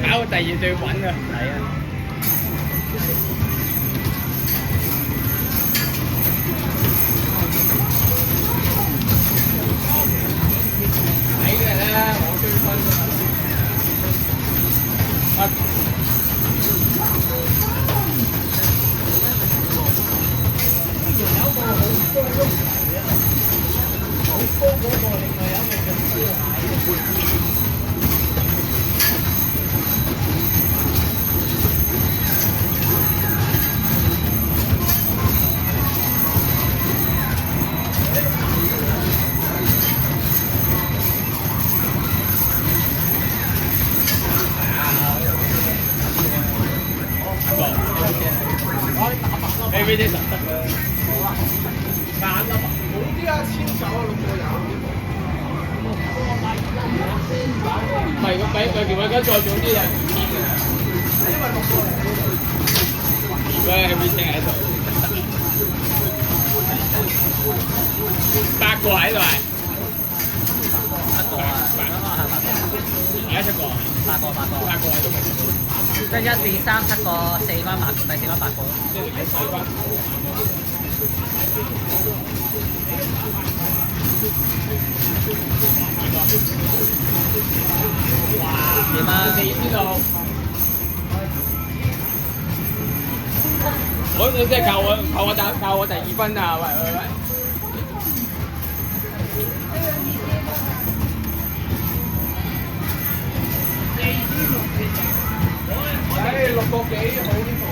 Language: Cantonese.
搞個第二最穩啊！係啊。睇嘅啦，我追分啊！有個好高碌嘅，好高嗰個，另外有一個就高蟹。呢啲實得啦，揀啊嘛，好啲啊，千九啊，6個有。唔係個比佢條尾根再重啲啊，2000嘅。因為6個嚟呢度，如果係 everything 喺度，8個喺度係，7個啊，而家7個，8個喺度。即係1、2、3、7個，4班8個，第4班8個。即係4班。哇！點啊？你邊度？我即係教我第2分啊！喂！6個幾好呢部。